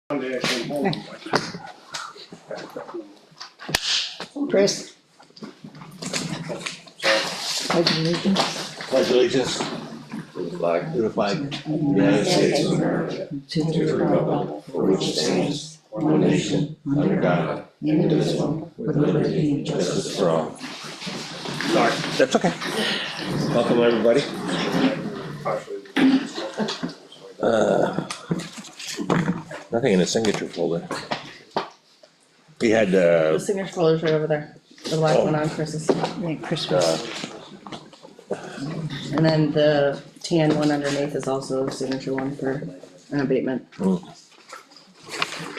Monday I came home. Chris, pledge allegiance Pledge allegiance to the flag of the United States of America, to to the republic for which it stands, one nation, under God, indivisible, with liberty and justice for all. Sorry. That's okay. Welcome, everybody. Nothing in the signature folder. We had, The signature folder's right over there, the black one on Chris's, yeah, Christmas. and then the tan one underneath is also a signature one for an abatement.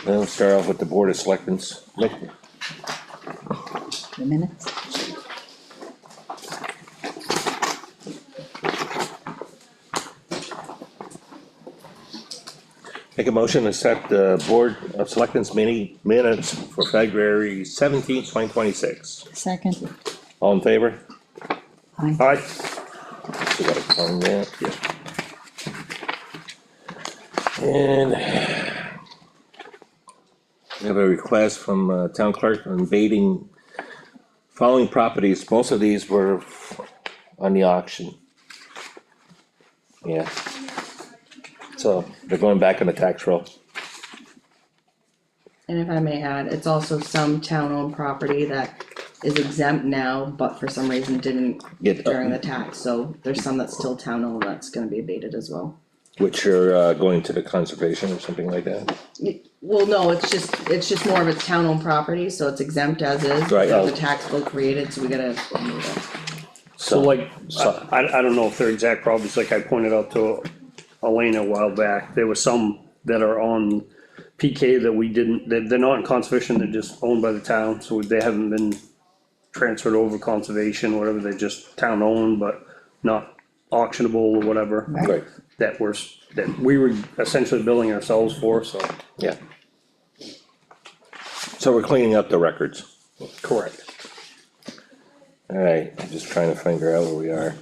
We'll start off with the Board of Selectmen's. Look, The minutes. make a motion to set the Board of Selectmen's minutes for February 17th, 2026. Second. All in favor? Aye. Aye. We got a phone there. And we have a request from town clerk on invading following properties. Most of these were on the auction. Yeah. So they're going back on the tax roll. And if I may add, it's also some town-owned property that is exempt now, but for some reason didn't Get during the tax, so there's some that's still town-owned that's gonna be abated as well. which are going to the conservation or something like that. Well, no, it's just more of its town-owned property, so it's exempt as is, Right, but the tax bill created, so we gotta remove it. So like, so- I don't know if they're exact properties, like I pointed out to Elena a while back, there were some that are on PK that we didn't, they're not in conservation, they're just owned by the town, so they haven't been transferred over conservation, whatever, they're just town owned, but not auctionable or whatever. Right, That we were essentially billing ourselves for, so. yeah. So we're cleaning up the records. Correct. Alright, I'm just trying to figure out where we are.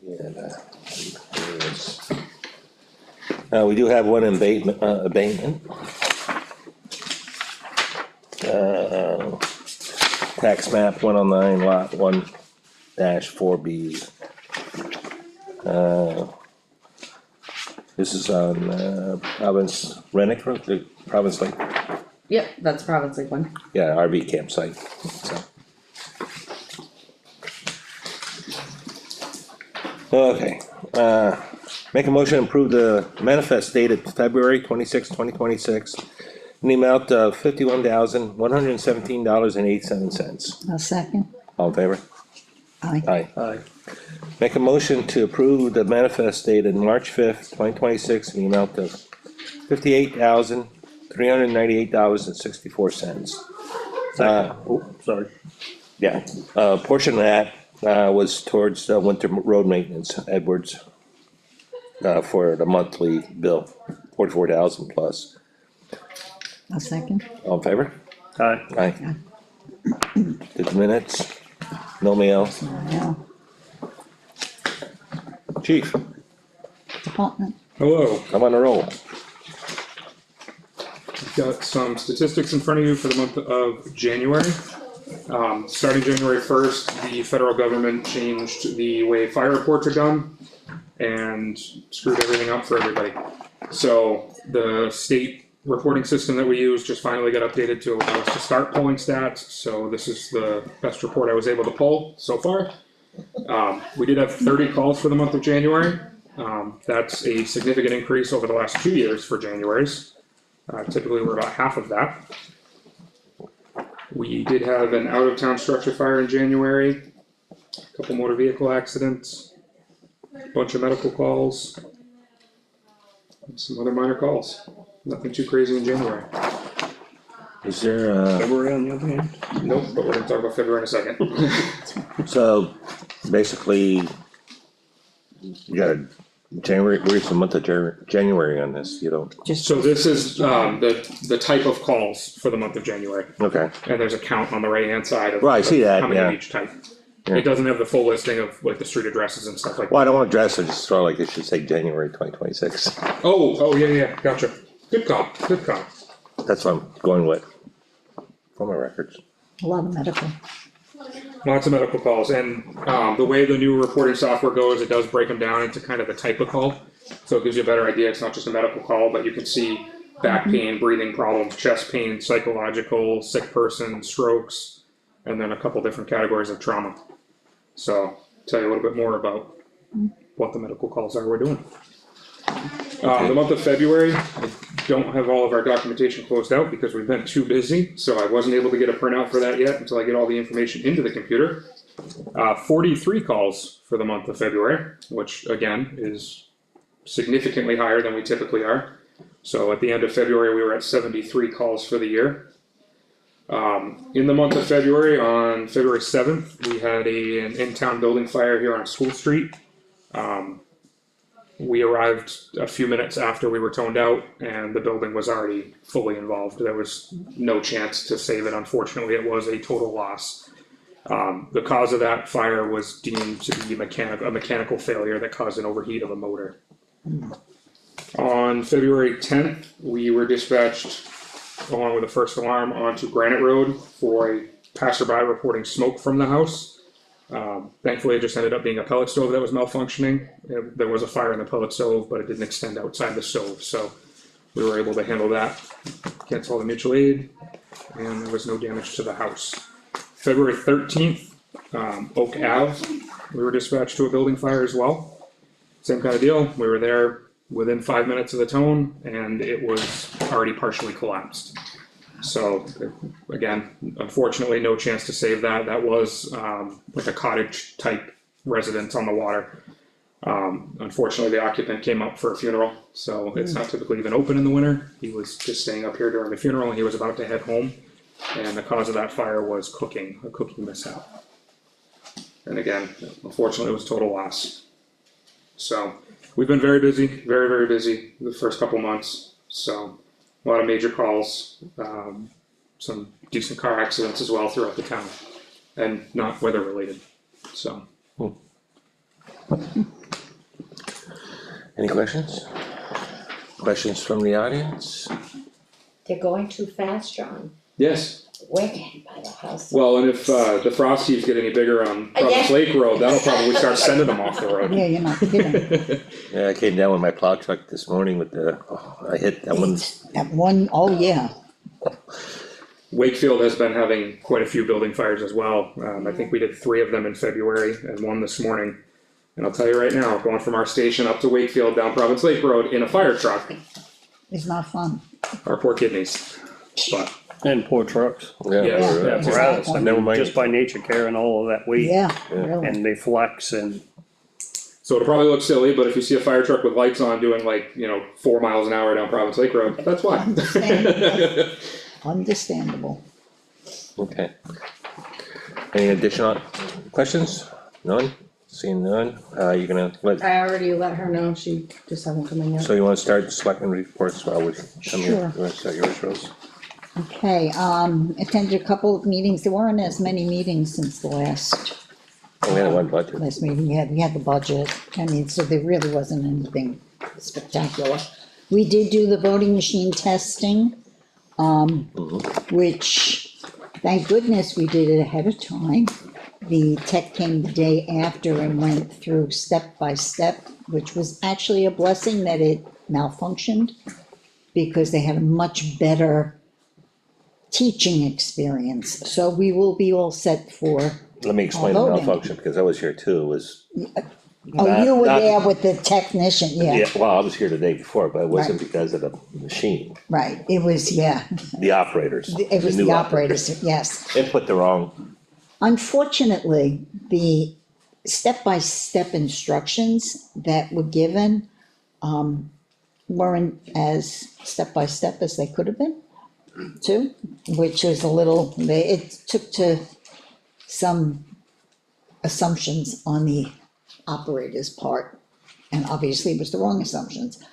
And, here it is. We do have one abatement. Tax map 109 lot 1-4B. This is on, Province Rennick Road, the Province Lake, Yep, that's Province Lake one. yeah, RV campsite, so. Okay, make a motion to approve the manifest dated February 26, 2026, in the amount of $51,117.87. A second. All in favor? Aye. Aye. Aye. Make a motion to approve the manifest dated March 5th, 2026, in the amount of $58,398.64. Oh, sorry. Yeah, portion of that, was towards winter road maintenance, Edwards. For the monthly bill, 44,000 plus. A second. All in favor? Aye. Aye. Did the minutes? No mail. Now, Chief, department. Hello, I'm on a roll. I've got some statistics in front of you for the month of January. Starting January 1st, the federal government changed the way fire reports are done and screwed everything up for everybody. So the state reporting system that we use just finally got updated to allow us to start pulling stats. So this is the best report I was able to pull so far. We did have 30 calls for the month of January. That's a significant increase over the last 2 years for January's. Typically we're about half of that. We did have an out-of-town structure fire in January, a couple motor vehicle accidents, a bunch of medical calls, and some other minor calls. Nothing too crazy in January. Is there, February on the other hand? Nope, but we're gonna talk about February in a second. so basically, you got a January, where's the month of January on this, you don't, So this is the type of calls for the month of January, okay, and there's a count on the right-hand side of Right, I see that, how many yeah. of each type. Yeah. It doesn't have the full listing of like the street addresses and stuff like that. well, I don't wanna dress, I just thought like it should say January 2026. Oh, yeah, gotcha. Good call, good call. That's what I'm going with. For my records. A lot of medical. Lots of medical calls, and, the way the new reporting software goes, it does break them down into kind of the type of call. So it gives you a better idea, it's not just a medical call, but you can see back pain, breathing problems, chest pain, psychological, sick person, strokes, and then a couple different categories of trauma. So, tell you a little bit more about what the medical calls are we're doing. The month of February, I don't have all of our documentation closed out because we've been too busy, so I wasn't able to get a printout for that yet until I get all the information into the computer. 43 calls for the month of February, which again is significantly higher than we typically are. So at the end of February, we were at 73 calls for the year. In the month of February, on February 7th, we had an in-town building fire here on School Street. We arrived a few minutes after we were toned out, and the building was already fully involved. There was no chance to save it. Unfortunately, it was a total loss. The cause of that fire was deemed to be a mechanical failure that caused an overheat of a motor. On February 10th, we were dispatched along with the first alarm onto Granite Road for a passerby reporting smoke from the house. Thankfully, it just ended up being a pellet stove that was malfunctioning. There was a fire in the pellet stove, but it didn't extend outside the stove, so we were able to handle that, cancel the mutual aid, and there was no damage to the house. February 13th, Oak Ave, we were dispatched to a building fire as well. Same kind of deal, we were there within 5 minutes of the tone, and it was already partially collapsed. So, again, unfortunately, no chance to save that. That was like a cottage type residence on the water. Unfortunately, the occupant came up for a funeral, so it's not typically even open in the winter. He was just staying up here during the funeral, and he was about to head home. And the cause of that fire was a cooking mishap. And again, unfortunately, it was total loss. So, we've been very busy, very, very busy the first couple months. So, a lot of major calls, some decent car accidents as well throughout the town, and not weather related, so. Any questions? Questions from the audience? They're going too fast, John. Yes. Where can I buy the house? Well, and if the frost heaves get any bigger on Providence Lake Road, that'll probably start sending them off the road. Yeah, you're not kidding. Yeah, I came down with my plow truck this morning with I hit that one. That one, oh yeah, Wakefield has been having quite a few building fires as well. I think we did 3 of them in February and 1 this morning. And I'll tell you right now, going from our station up to Wakefield down Providence Lake Road in a fire truck it's not fun. are poor kidneys. But And poor trucks. Yeah, Yeah. we're, Apparatus, I mean, Never mind. just by nature carrying all of that weight. Yeah, really. And they flex and, so it'll probably look silly, but if you see a fire truck with lights on doing 4 miles an hour down Providence Lake Road, that's why. Understandable. Okay. Any additional questions? None? Seeing none, you're gonna let, I already let her know, she just hasn't come in yet. so you wanna start the selectmen reports while we come here? Sure. You wanna start yours, Rose? Okay, attended a couple of meetings, there weren't as many meetings since the last Oh, we had one budget. meeting, we had the budget, I mean, so there really wasn't anything spectacular. We did do the voting machine testing, which, thank goodness we did it ahead of time. The tech came the day after and went through step by step, which was actually a blessing that it malfunctioned, because they had a much better teaching experience, so we will be all set for. Let me explain the Voting. malfunction, because I was here too, it was. Oh, you were not- there with the technician, yeah, Yeah, well, I was here the day before, but it wasn't because of the machine, right, it was, yeah, the operators. it was new the operators, yes. Input the wrong, Unfortunately, the step-by-step instructions that were given, weren't as step-by-step as they could have been, too, which was a little, it took to some assumptions on the operator's part, and obviously it was the wrong assumptions.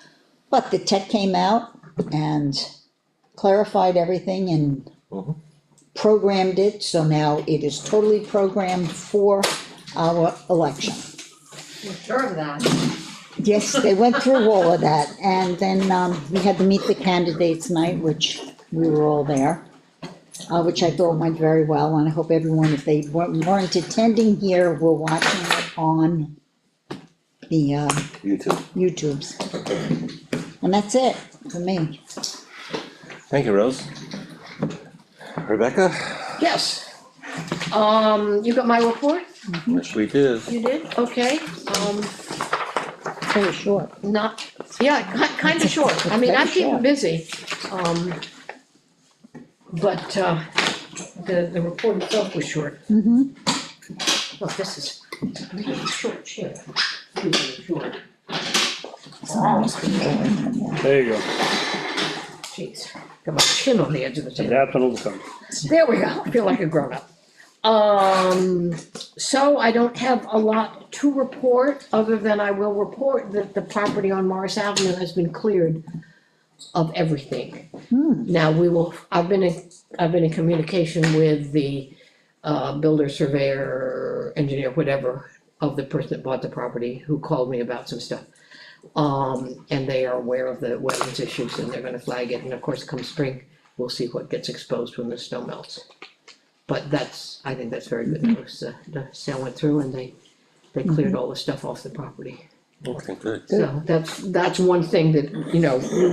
But the tech came out and clarified everything and programmed it, so now it is totally programmed for our election. I'm sure of that. Yes, they went through all of that, and then, we had to meet the candidates night, which we were all there. Which I thought went very well, and I hope everyone, if they weren't attending here, were watching it on the, YouTube. YouTubes. And that's it for me. Thank you, Rose. Rebecca? Yes. You got my report? Yes, we did. You did? Okay. Very short. Not, yeah, kinda short. I mean, I'm Very keeping short. busy. But, the report itself was short. Look, this is really short chair. Really short. There you go, Jeez, got my chin on the edge of the table. adapting all the time. There we go, I feel like a grown-up. So I don't have a lot to report, other than I will report that the property on Morris Avenue has been cleared of everything. Now, I've been in communication with the, builder, surveyor, engineer, whatever, of the person that bought the property, who called me about some stuff. And they are aware of the wetlands issues, and they're gonna flag it, and of course, come spring, we'll see what gets exposed when the snow melts. But I think that's very good news, the sale went through and they cleared all the stuff off the property. Okay, good. So that's one thing that, we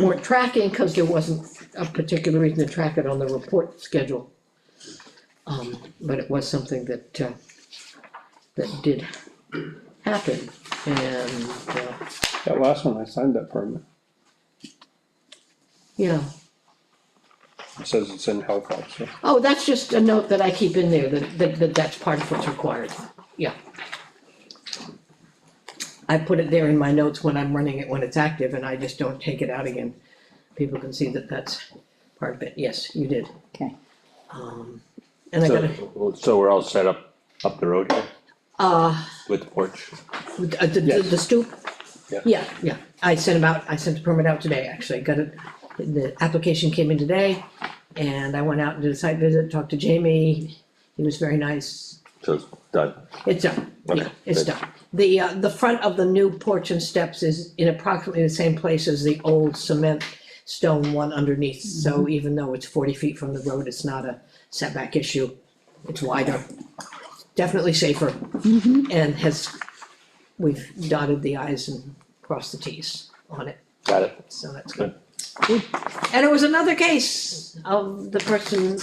weren't tracking, cause there wasn't a particular reason to track it on the report schedule. But it was something that did happen, and, That last one, I signed that permit, yeah. it says it's in Halifax, so. Oh, that's just a note that I keep in there, that's part of what's required, yeah. I put it there in my notes when I'm running it, when it's active, and I just don't take it out again. People can see that that's part of it, yes, you did. Okay. And I gotta, So we're all set up the road here with the porch? the stoop? Yeah. Yeah, I sent the permit out today, actually, got it, the application came in today, and I went out and did a site visit, talked to Jamie, he was very nice. So it's done. It's done, yeah, Okay, it's good. done. The front of the new porch and steps is in approximately the same place as the old cement stone one underneath. So even though it's 40 feet from the road, it's not a setback issue. It's wider, definitely safer. And we've dotted the i's and crossed the t's on it, Got it. so that's good. And it was another case of the person,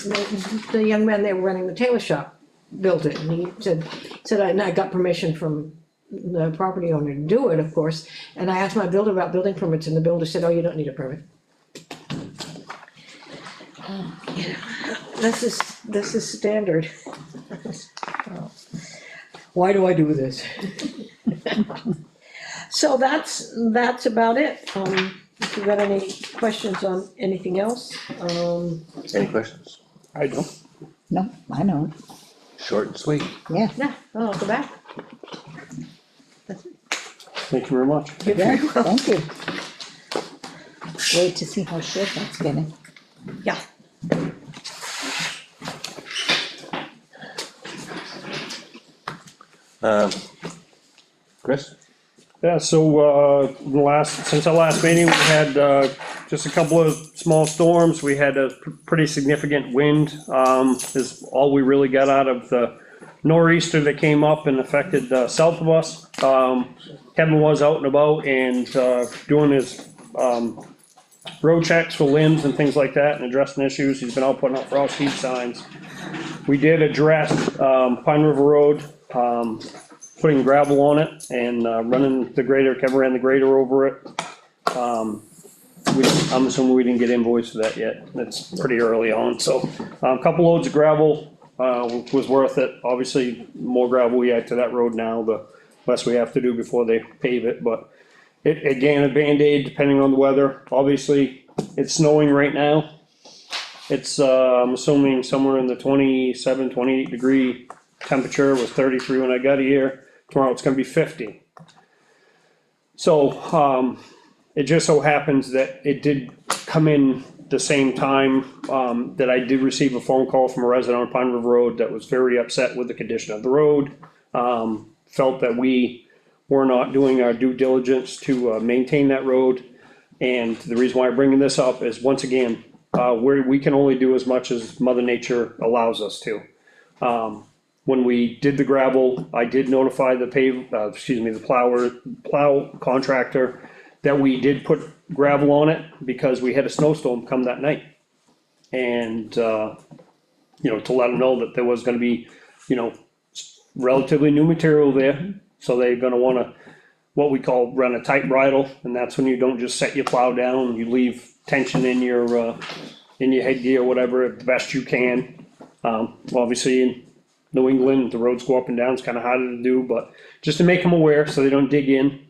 the young man they were running the tailor shop built it, and he said, and I got permission from the property owner to do it, of course, and I asked my builder about building permits, and the builder said, oh, you don't need a permit. You know, this is standard. Why do I do this? So that's about it, if you got any questions on anything else, Any questions? I don't. No, I know, Short and sweet. yeah, yeah, I'll go back. Thank you very much. You're yeah, very welcome. thank you. Wait to see how short that's getting. Yeah. Chris? Yeah, so, since our last meeting, we had, just a couple of small storms, we had a pretty significant wind, is all we really got out of the nor'easter that came up and affected, south of us. Kevin was out and about and, doing his, road checks for limbs and things like that and addressing issues, he's been out putting up frost heat signs. We did address, Pine River Road, putting gravel on it and, running the grader, Kevin ran the grader over it. I'm assuming we didn't get invoiced for that yet, it's pretty early on, so, a couple loads of gravel, was worth it. Obviously, more gravel we add to that road now, the less we have to do before they pave it, but again, a Band-Aid depending on the weather. Obviously, it's snowing right now. It's, I'm assuming somewhere in the 27, 28 degree temperature. It was 33 when I got here. Tomorrow it's gonna be 50. So, it just so happens that it did come in the same time, that I did receive a phone call from a resident on Pine River Road that was very upset with the condition of the road. Felt that we we're not doing our due diligence to, maintain that road. And the reason why I'm bringing this up is, once again, we can only do as much as Mother Nature allows us to. When we did the gravel, I did notify the the plow contractor that we did put gravel on it because we had a snowstorm come that night. And, to let them know that there was gonna be, relatively new material there. So they're gonna wanna, what we call, run a tight bridle, and that's when you don't just set your plow down, you leave tension in your headgear, whatever, the best you can. Obviously in New England, the roads go up and down, it's kinda harder to do, but just to make them aware, so they don't dig in,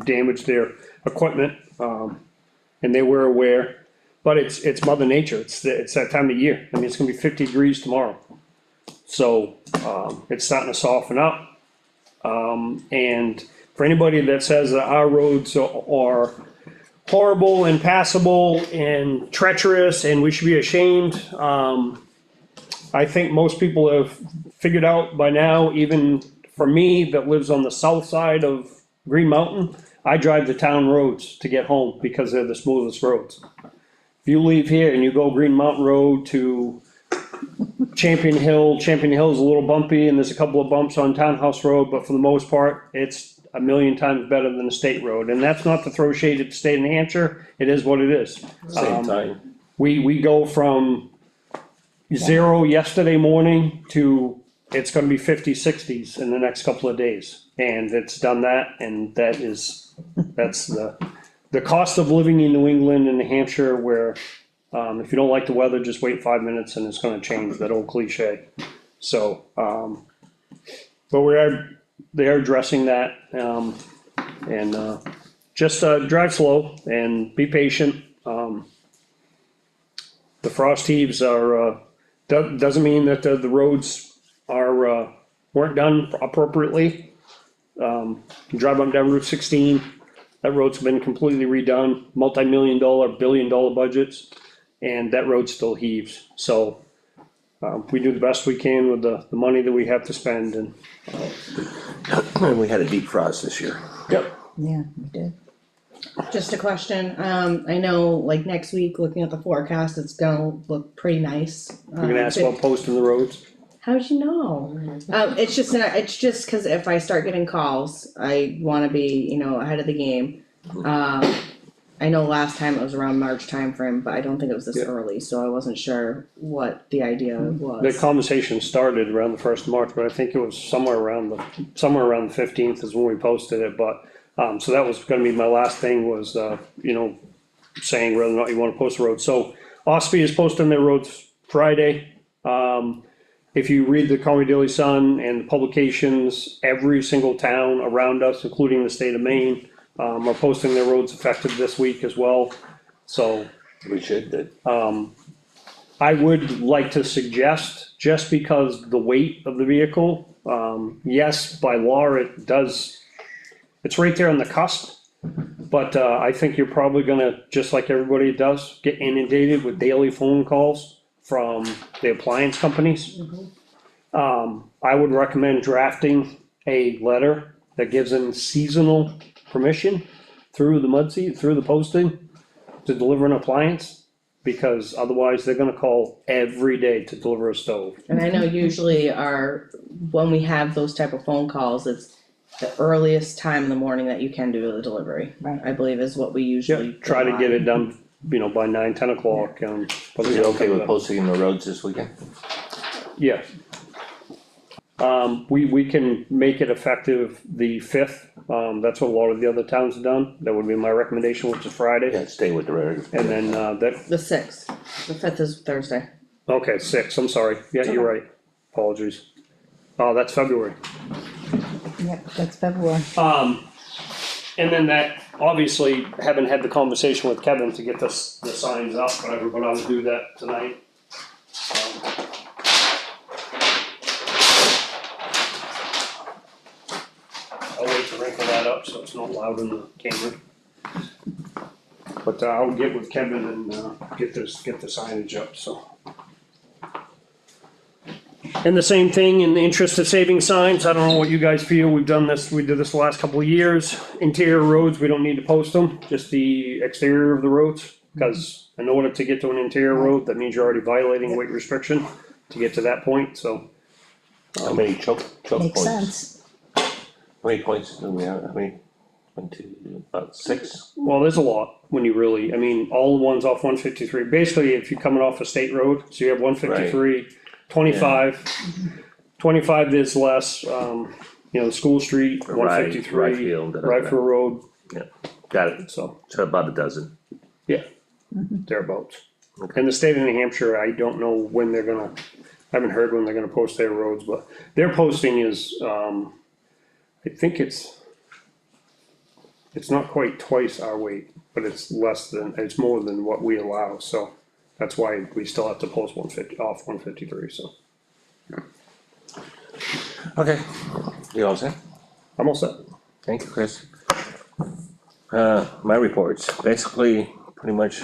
damage their equipment, and they were aware. But it's Mother Nature, it's that time of year, I mean, it's gonna be 50 degrees tomorrow. So, it's starting to soften up. And for anybody that says that our roads are horrible and passable and treacherous and we should be ashamed, I think most people have figured out by now, even for me that lives on the south side of Green Mountain, I drive the town roads to get home because they're the smoothest roads. If you leave here and you go Green Mountain Road to Champion Hill's a little bumpy and there's a couple of bumps on Townhouse Road, but for the most part, it's a million times better than a state road. And that's not to throw shade at the state of New Hampshire, it is what it is. Same time. We go from 0 yesterday morning to, it's gonna be 50s, 60s in the next couple of days. And it's done that, and that's the cost of living in New England and New Hampshire, where, if you don't like the weather, just wait 5 minutes and it's gonna change, that old cliche. So, but they are addressing that, and, just, drive slow and be patient. The frost heaves are, doesn't mean that the roads are, weren't done appropriately. You drive up down Route 16, that road's been completely redone, multi-million-dollar, billion-dollar budgets, and that road still heaves. So, we do the best we can with the money that we have to spend, and. And we had a deep frost this year. Yep. Yeah, we did. Just a question, I know like next week, looking at the forecast, it's gonna look pretty nice. You're gonna ask about posting the roads? How'd you know? It's just cause if I start getting calls, I wanna be, ahead of the game. I know last time it was around March timeframe, but I don't think it was this Yeah. early, so I wasn't sure what the idea The was. conversation started around the 1st of March, but I think it was somewhere around the 15th is when we posted it, but, so that was gonna be my last thing was, saying whether or not you wanna post the road. So Ospey is posting their roads Friday. If you read the Conway Daily Sun and the publications, every single town around us, including the state of Maine, are posting their roads effective this week as well. So We should, I would like to suggest, just because the weight of the vehicle, yes, by law, it's right there on the cusp. But, I think you're probably gonna, just like everybody does, get inundated with daily phone calls from the appliance companies. I would recommend drafting a letter that gives them seasonal permission through the posting to deliver an appliance, because otherwise they're gonna call every day to deliver a stove. And I know usually when we have those type of phone calls, it's the earliest time in the morning that you can do the delivery. Right. I believe is what we usually. Try to get it done, by 9, 10 o'clock, but is it okay with posting the roads this weekend? Yeah. We can make it effective the 5th, that's what a lot of the other towns have done, that would be my recommendation, which is Friday. Yeah, stay with the road. And then, The 6th, the 5th is Thursday. okay, 6, I'm sorry, yeah, you're right, apologies. Oh, that's February. Yep, that's February. And then that, obviously, haven't had the conversation with Kevin to get the signs up, but everybody will do that tonight. I'll wait to wrinkle that up so it's not loud in the camera. But I'll get with Kevin and get the signage up, so. And the same thing in the interest of saving signs, I don't know what you guys feel, we did this the last couple of years. Interior roads, we don't need to post them, just the exterior of the roads. Cause in order to get to an interior road, that means you're already violating weight restriction to get to that point, so. How many choke Makes points? sense. How many points do we have? How many? 1, 2, about 6? Well, there's a lot when you really, I mean, all the ones off 153, basically if you're coming off a state road, so you have 153, 25. 25 there's less, the School Street, Rye- 153, Ryefield, Rifle Road, Got it, so, so about a dozen. thereabouts. Okay. And the state of New Hampshire, I don't know when they're gonna, I haven't heard when they're gonna post their roads, but their posting is, I think it's not quite twice our weight, but it's more than what we allow, so that's why we still have to post 150, off 153, so. Okay, you all set? I'm all set. Thank you, Chris. My reports, basically, pretty much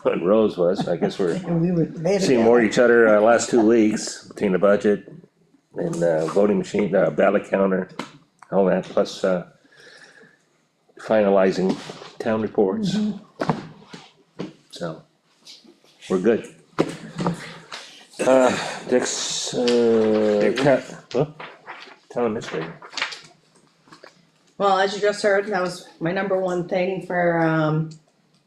what Rose was, I guess we're And we were there seeing more together. each other, last 2 weeks, between the budget and, voting machine, ballot counter, all that, plus, finalizing town reports. So, we're good. Dick's, town administrator. Well, as you just heard, that was my number one thing for,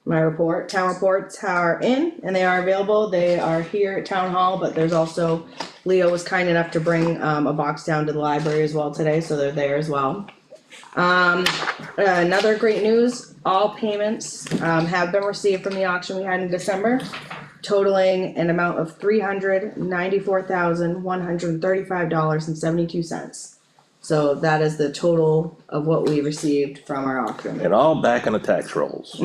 my report. Town reports are in and they are available. They are here at Town Hall, but there's also, Leo was kind enough to bring, a box down to the library as well today, so they're there as well. Another great news, all payments, have been received from the auction we had in December, totaling an amount of $394,135.72. So that is the total of what we received from our auction. And all back on the tax rolls.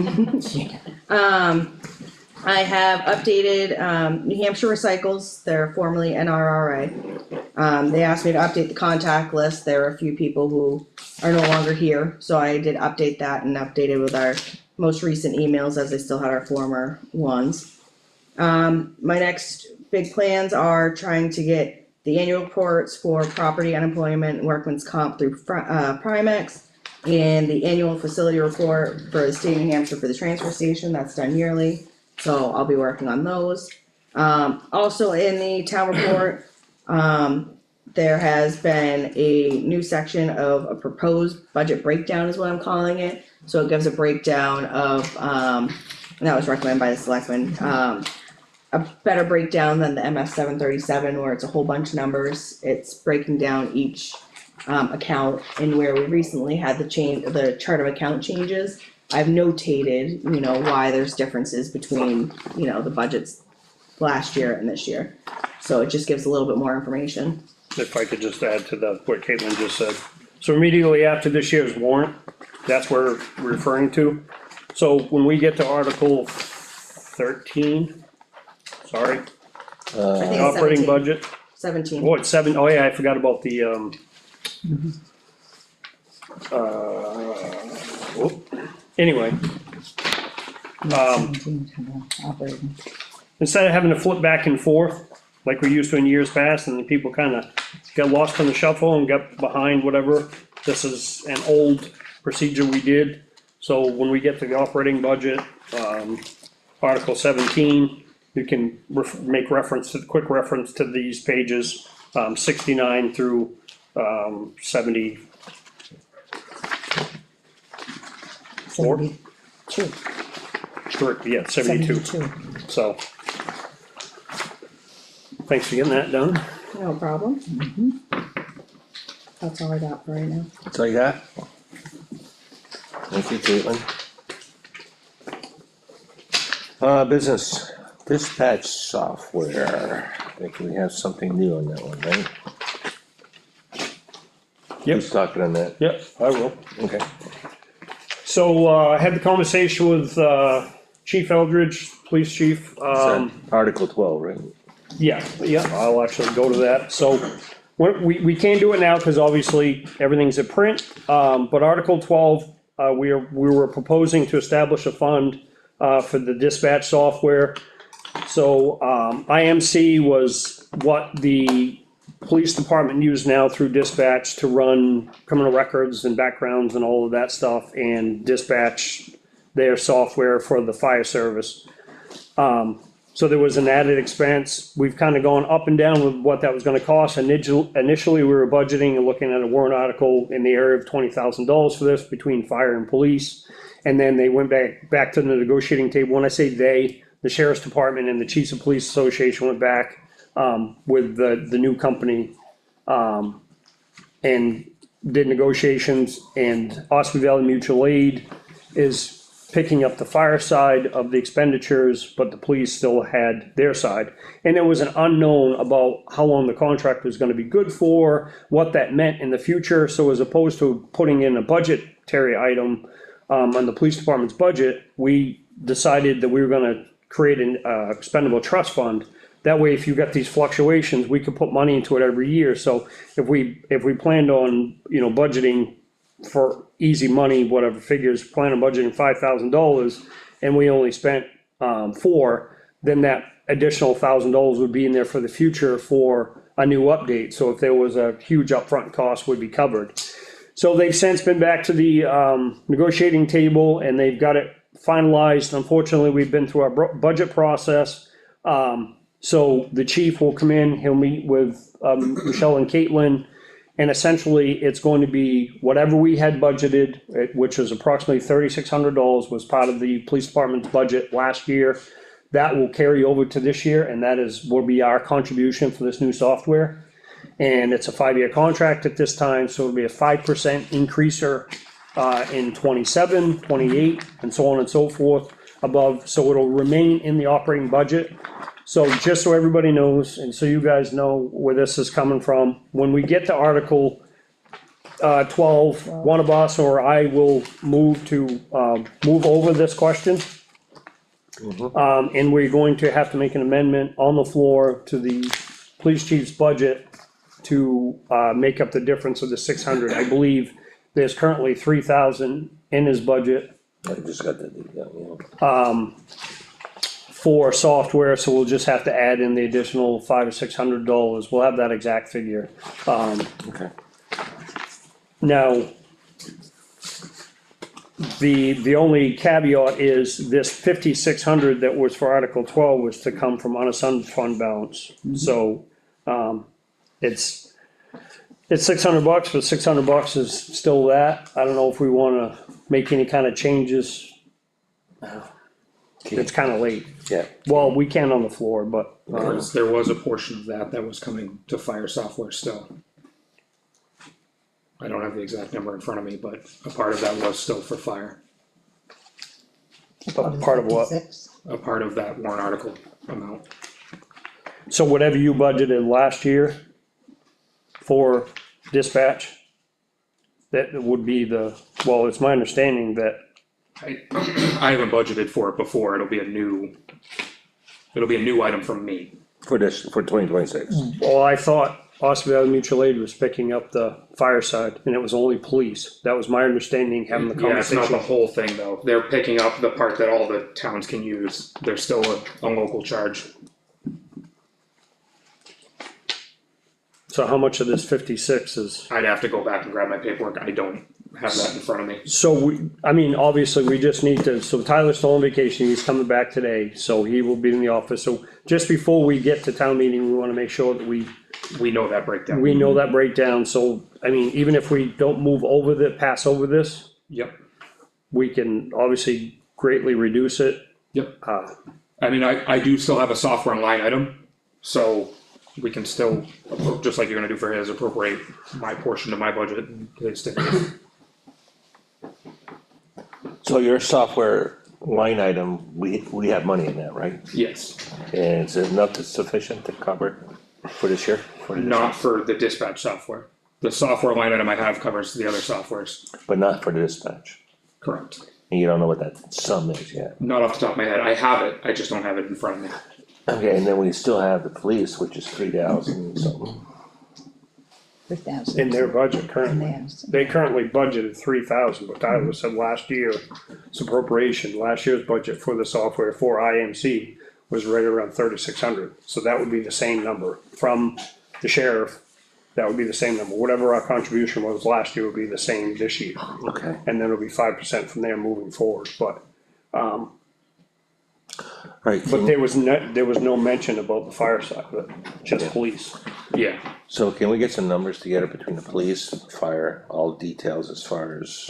I have updated, New Hampshire Recycles, they're formerly NRRA. They asked me to update the contact list, there are a few people who are no longer here, so I did update that and updated with our most recent emails as they still had our former ones. My next big plans are trying to get the annual reports for property, unemployment, and workman's comp through Primex. And the annual facility report for the state of New Hampshire for the transfer station, that's done yearly, so I'll be working on those. Also in the town report, there has been a new section of a proposed budget breakdown is what I'm calling it. So it gives a breakdown of, and that was recommended by the selectmen, a better breakdown than the MS 737 where it's a whole bunch of numbers. It's breaking down each account, and where we recently had the chart of account changes. I've notated, why there's differences between, the budgets last year and this year. So it just gives a little bit more information. If I could just add to what Caitlin just said. So immediately after this year's warrant, that's where we're referring to. So when we get to Article 13, sorry, I think it's operating 17. budget, 17. oh, it's 7, oh yeah, I forgot about the, anyway. 17, operating. Instead of having to flip back and forth, like we used to in years past, and the people kinda got lost in the shuffle and got behind whatever, this is an old procedure we did. So when we get to the operating budget, Article 17, you can make quick reference to these pages, 69 through, 70. 72. Correct, yeah, 72, 72. so. Thanks for getting that done. No problem. That's all I got for right now. That's all you got? Thank you, Caitlin. Business dispatch software, I think we have something new on that one, right? Yep. Who's talking on that? Yep, I will. Okay. So, I had the conversation with, Chief Eldridge, Police Chief, So, Article 12, right? yeah, I'll actually go to that, so. We can't do it now, cause obviously everything's in print, but Article 12, we were proposing to establish a fund, for the dispatch software. So, IMC was what the police department use now through dispatch to run criminal records and backgrounds and all of that stuff, and dispatch their software for the fire service. So there was an added expense. We've kind of gone up and down with what that was gonna cost. Initially, we were budgeting and looking at a warrant article in the area of $20,000 for this between fire and police. And then they went back to the negotiating table. When I say they, the sheriff's department and the chiefs of police association went back, with the new company, and did negotiations, and Ospey Valley Mutual Aid is picking up the fire side of the expenditures, but the police still had their side. And there was an unknown about how long the contract was gonna be good for, what that meant in the future. So as opposed to putting in a budgetary item, on the police department's budget, we decided that we were gonna create an expendable trust fund. That way, if you got these fluctuations, we could put money into it every year. So if we planned on, budgeting for easy money, whatever figures, plan on budgeting $5,000, and we only spent $4, then that additional $1,000 would be in there for the future for a new update. So if there was a huge upfront cost, would be covered. So they've since been back to the negotiating table, and they've got it finalized. Unfortunately, we've been through our budget process. So the chief will come in, he'll meet with Michelle and Caitlin, and essentially it's going to be whatever we had budgeted, which was approximately $3,600, was part of the police department's budget last year. That will carry over to this year, and will be our contribution for this new software. And it's a 5-year contract at this time, so it'll be a 5% increaser in 27, 28, and so on and so forth above, so it'll remain in the operating budget. So just so everybody knows, and so you guys know where this is coming from, when we get to Article 12, one of us or I will move over this question. And we're going to have to make an amendment on the floor to the police chief's budget to make up the difference of the 600. I believe there's currently 3,000 in his budget. I just got that detail, yeah. For software, so we'll just have to add in the additional $500 or $600. We'll have that exact figure. Okay. Now, the only caveat is this 5,600 that was for Article 12 was to come from unassigned fund balance. So, it's $600, but $600 is still that. I don't know if we wanna make any kind of changes. It's kinda late. Yeah. Well, we can on the floor, but, Because there was a portion of that was coming to fire software still. I don't have the exact number in front of me, but a part of that was still for fire, part of what? 56. a part of that warrant article amount. So whatever you budgeted last year for dispatch, that would be well, it's my understanding that, I haven't budgeted for it before, it'll be a new item from me. For 2026. well, I thought Ospey Valley Mutual Aid was picking up the fire side, and it was only police. That was my understanding, having the Yeah, it's not conversation. the whole thing though, they're picking up the part that all the towns can use, there's still a local charge. So how much of this 56 is? I'd have to go back and grab my paperwork, I don't have that in front of me. So obviously, we just need to, so Tyler's still on vacation, he's coming back today, so he will be in the office. So just before we get to town meeting, we wanna make sure that we We know that breakdown. know that breakdown, so, even if we don't pass over this, Yep, we can obviously greatly reduce it. yep. I mean, I do still have a software and line item, so we can still, just like you're gonna do for his, appropriate my portion of my budget and his to his. So your software line item, we have money in that, right? Yes, And is it enough that's sufficient to cover for this year? not for the dispatch software. The software line item I have covers the other softwares, But not for the dispatch, correct. and you don't know what that sum is yet. Not off the top of my head, I have it, I just don't have it in front of me. Okay, and then we still have the police, which is 3,000 something. 3,000. In their budget currently. Theirs. They currently budgeted 3,000, but Tyler said last year's appropriation, last year's budget for the software for IMC was right around 3,600. So that would be the same number from the sheriff that would be the same number, whatever our contribution was last year would be the same this year. Okay. And then it'll be 5% from there moving forward, but Alright, there was no mention about the fire side of it, just police. Yeah, so can we get some numbers together between the police, fire, all details as far as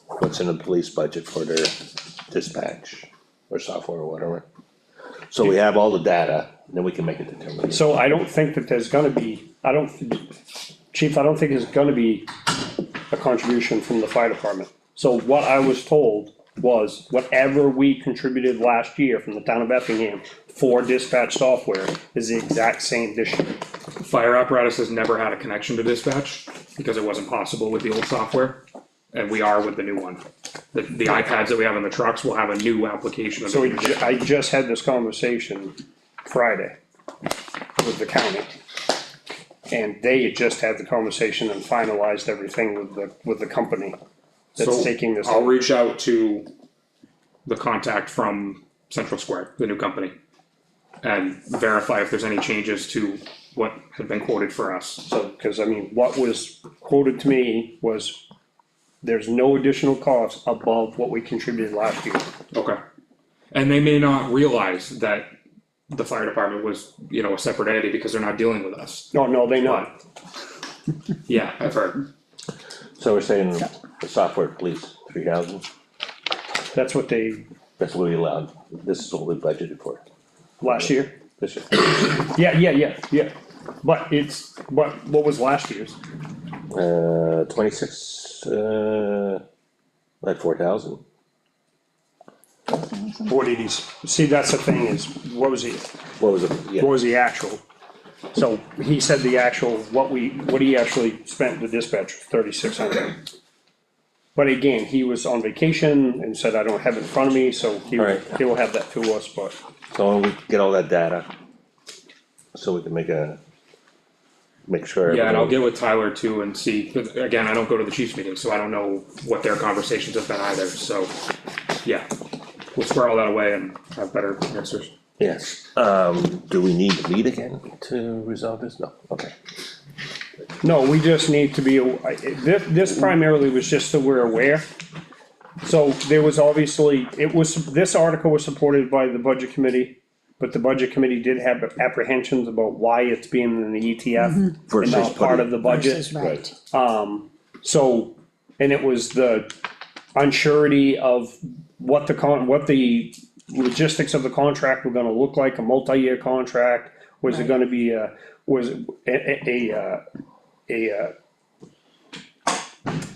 what's in the police budget for their dispatch or software or whatever? So we have all the data, then we can make a determination. So I don't think that there's gonna be, Chief, I don't think there's gonna be a contribution from the fire department. So what I was told was whatever we contributed last year from the town of Effingham for dispatch software is the exact same this year. fire apparatus has never had a connection to dispatch, because it wasn't possible with the old software. And we are with the new one. The iPads that we have in the trucks will have a new application. So I just had this conversation Friday with the county. And they had just had the conversation and finalized everything with the company that's So taking this. I'll reach out to the contact from Central Square, the new company, and verify if there's any changes to what had been quoted for us. So, cause I mean, what was quoted to me was there's no additional cost above what we contributed last year. Okay. And they may not realize that the fire department was, you know, a separate entity because they're not dealing with us. No, they not. Yeah, I've heard. So we're saying the software police, 3,000, That's what they, that's what we allowed, this is what we budgeted for last year. this year. Yeah. But it's, what was last year's? 26, like 4,000. What did he, see, that's the thing is, what was What was it? Yeah, what was the actual? So he said the actual, what he actually spent the dispatch, 3,600. But again, he was on vacation and said, I don't have it in front of me, so Alright. he will have that to us, but. so we get all that data, so we can make sure. Yeah, and I'll everything- get with Tyler too and see, 'cause again, I don't go to the chiefs meeting, so I don't know what their conversations have been either, so, yeah. We'll square all that away and have better answers. Yes, do we need to meet again to resolve this? No, okay. No, we just need to be, this primarily was just so we're aware. So there was obviously, this article was supported by the budget committee, but the budget committee did have apprehensions about why it's being in the ETF and Versus not part putting- of the budget. Versus right. So, and it was the unsurety of what the logistics of the contract were gonna look like, a multi-year contract. Was it Right. gonna be was a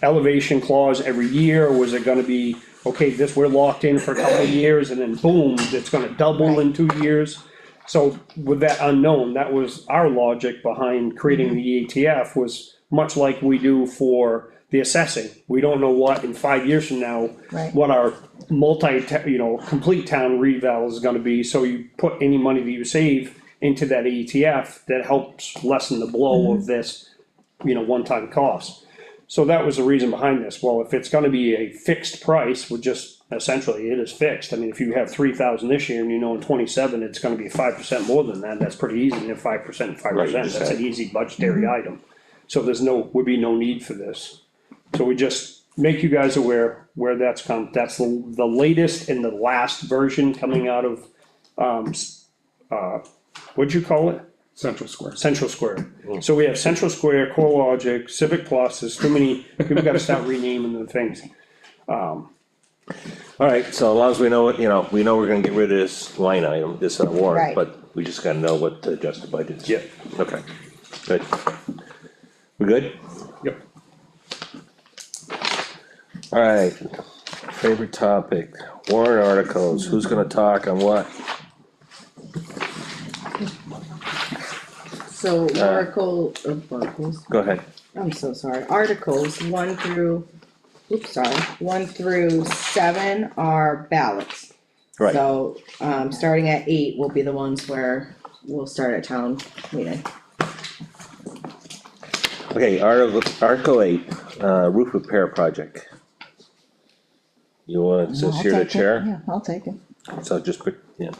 elevation clause every year, or was it gonna be, okay, we're locked in for a couple of years and then boom, it's gonna double in 2 years? So with that unknown, that was our logic behind creating the ETF, was much like we do for the assessing. We don't know what in 5 years from now, Right. what our complete town reval is gonna be, so you put any money that you save into that ETF, that helps lessen the blow of this, one-time cost. So that was the reason behind this. Well, if it's gonna be a fixed price, with just essentially it is fixed. I mean, if you have 3,000 this year and in 27, it's gonna be 5% more than that, that's pretty easy. And 5%, Right, that's an exactly. easy budgetary item. So would be no need for this. So we just make you guys aware where that's come. That's the latest and the last version coming out of, what'd you call it? Central Square. Central Square. So we have Central Square, CoreLogic, Civic Plus, there's too many, people gotta start renaming the things. Alright, so as long as we know what, we know we're gonna get rid of this line item, this warrant, Right. but we just gotta know what to adjust the budget is. Yeah. Okay, good. We good? Yep. Alright, favorite topic, warrant articles, who's gonna talk on what? So articles, Go ahead. I'm so sorry, articles 1 through 7 are ballots. Right, So, starting at 8 will be the ones where we'll start at town meeting. okay, Article 8, roof repair project. You want, since I'll you're the take it. chair, Yeah, I'll take it. so just put, yeah.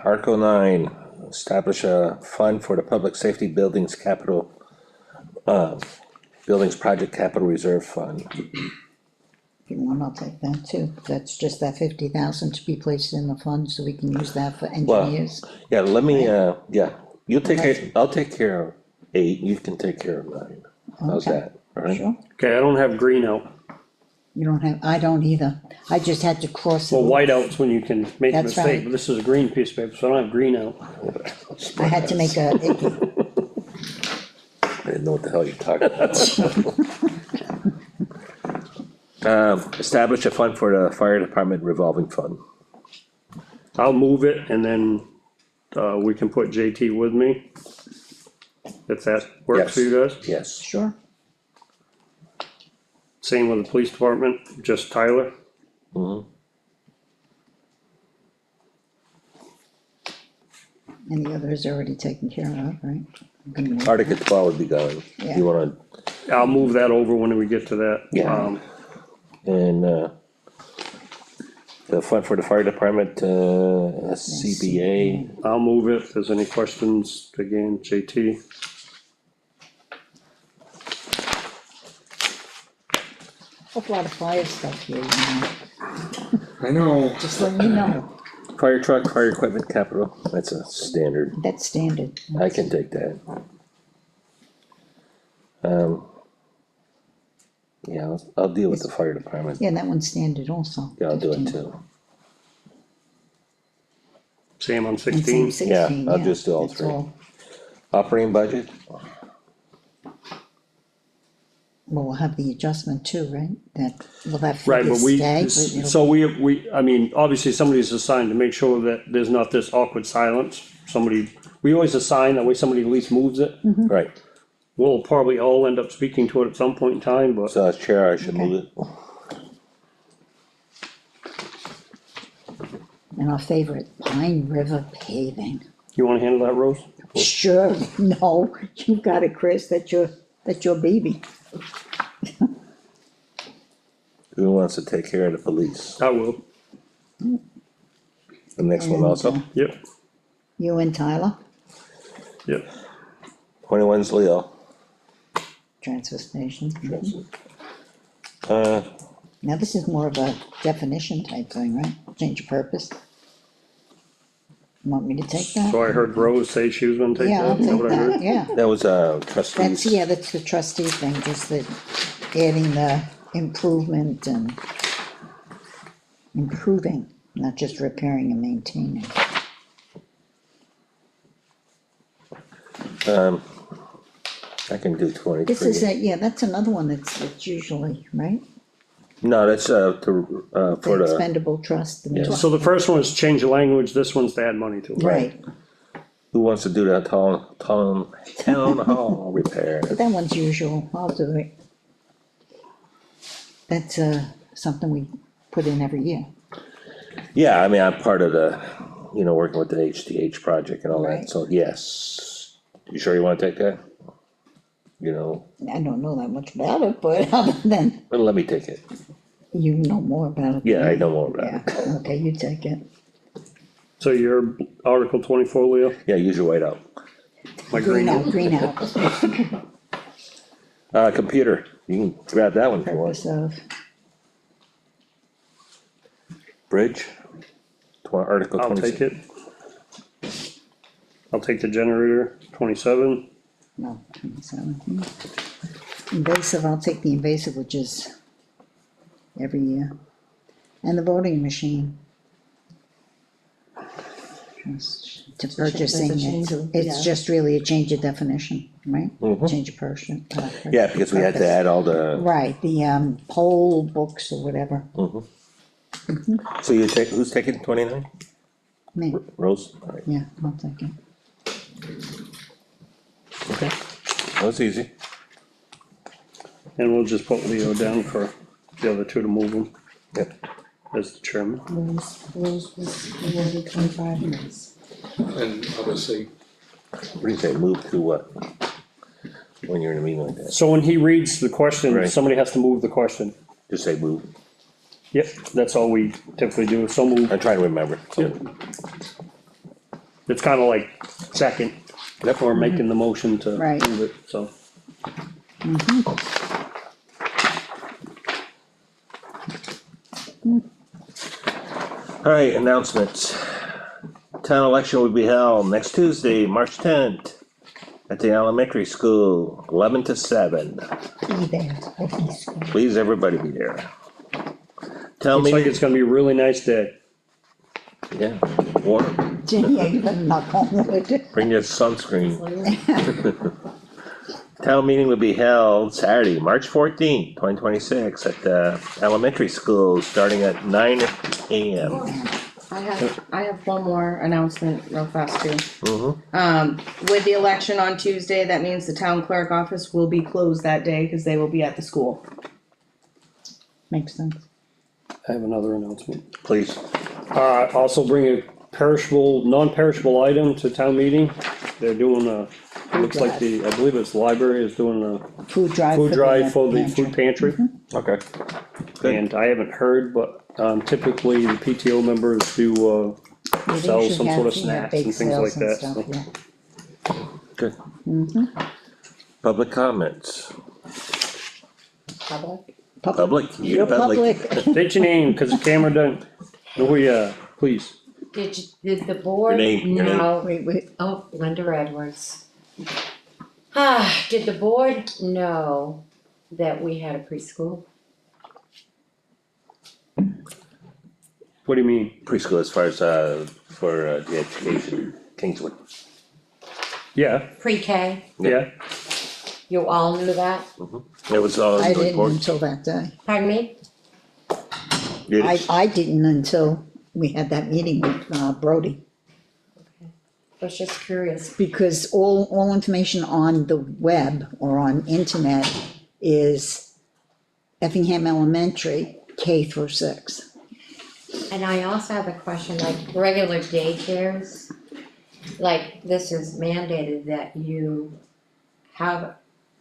Article 9, establish a fund for the public safety buildings capital, buildings project capital reserve fund. If you want, I'll take that too. That's just that 50,000 to be placed in the fund, so we can use that for engineers. Yeah, let me, yeah, you'll take care, I'll take care of 8, you can take care of 9. How's Okay. that, alright? Sure. Okay, I don't have green out. You don't have, I don't either. I just had to cross it. Well, off. whiteout's when you can make a That's mistake, right. but this is a green piece of paper, so I don't have green out. I had to make a icky. I didn't know what the hell you're talking about. Establish a fund for the fire department revolving fund. I'll move it and then, we can put JT with me. If that works for you guys. Yes, Sure. Same with the police department, just Tyler. And the others are already taken care of, right? I'm gonna move Article that. 12 would be going, Yeah. you wanna, I'll move that over when we get to that. Yeah. And, the fund for the fire department, CBA, I'll move it. If there's any questions, again, JT. Whole lot of fire stuff here, you know, I know, just letting you know, fire truck, fire equipment capital, that's a standard, that's standard. I can take that. Yeah, I'll deal with the fire department, Yeah, that one's standard also. yeah, I'll do it 15. too. Same on And same 16. 16, I'll yeah, just do all that's 3. Operating budget, Well, we'll have the adjustment too, right? That, will that Right, figure but we, stay? But it'll- so I mean, obviously somebody's assigned to make sure that there's not this awkward silence. Somebody, we always assign, that way somebody at least moves it. right, We'll probably all end up speaking to it at some point in time, but so as chair, I should Okay. move it. And our favorite, Pine River Paving. you wanna handle that, Rose? Sure, no, you got it, Chris, that's your baby. Who wants to take care of the police? I will, The next one And, also, yep, You and Tyler, yep. 21's Leo. transfer station. Uh, Now, this is more of a definition type thing, right? Change of purpose. Want me to take that? So I heard Rose say she was gonna take Yeah, that, I'll is that take what I that, heard? yeah. that was, trustees. That's the trustee thing, just the adding the improvement and improving, not just repairing and maintaining. I can do This is 23. yeah, that's another one it's usually, right? No, that's, for The the, expendable trust. the Yeah. trust. So the first one is change the language, this one's to add money to it. Right, who wants to do that town hall repair? but that one's usual, I'll do it. That's something we put in every year, Yeah, I mean, I'm part of the, working with the HDH project and all that, Right. so yes. You sure you wanna take that? I don't know that much about it, but other than, Well, let me take it. you know more about it. than Yeah, I me. know more about Yeah, it. okay, you take it. So you're Article 24, Leo? Yeah, use your white out. My Green green. out, green out, Computer, you can grab that one if you purpose want. of, Bridge, Article I'll 26. take it. I'll take the generator, 27. no, 27. Invasive, I'll take the invasive, which is every year. And the voting machine. Just to purchasing, that's a change of- it's yeah. just really a change of definition, right? Mhm. Change of person. Yeah, because we had to add all the, Right, the poll books or whatever, so you take, who's taking 29? me, Rose? Alright, yeah, I'll take it. okay, that was easy. And we'll just put Leo down for the other two to move them Yep. as the chairman. Rose was awarded 25 minutes. and obviously, What do you say, move to what? When you're in a meeting like that, So when he reads the question, Right. somebody has to move the question. just say move, Yep, that's all we typically do, so move. I'm trying to remember. Yep. it's kinda like second, or making the motion to Right. move it, so. Alright, announcements. Town election will be held next Tuesday, March 10th, at the elementary school, 11 to 7. Be there, at the school. Please, everybody be there. Town Looks like meeting, it's gonna be a really nice day. yeah, warm, Yeah, you better knock on wood. bring your sunscreen. Town meeting will be held Saturday, March 14th, 2026, at the elementary school, starting at 9 AM. I have one more announcement real fast too. Mm-hmm. With the election on Tuesday, that means the town clerk office will be closed that day, cause they will be at the school. Makes sense. I have another announcement. Please, Also bring a perishable, non-perishable item to town meeting. They're doing looks like I believe it's the library is doing a Food drive. food drive for the pantry. food pantry. okay. Good. And I haven't heard, but typically the PTO members do Yeah, they sell usually some sort of have, yeah, snacks bake and things like sales and that, stuff, so. yeah. Good. Public comments, Public? public, you You're public. public. State your name, cause the camera doesn't know who you are, please. Did the board name, your name. know? Wait, Oh, Linda Edwards. Did the board know that we had a preschool? What do you mean? Preschool as far as, for, the education, Kingswood. Yeah, Pre-K? yeah, You all knew that? It was all I in the didn't report. until that day. Pardon me? I didn't until we had that meeting with Brody. Was just curious. Because all information on the web or on internet is Effingham Elementary, K through 6. And I also have a question, like regular daycares, like this is mandated that you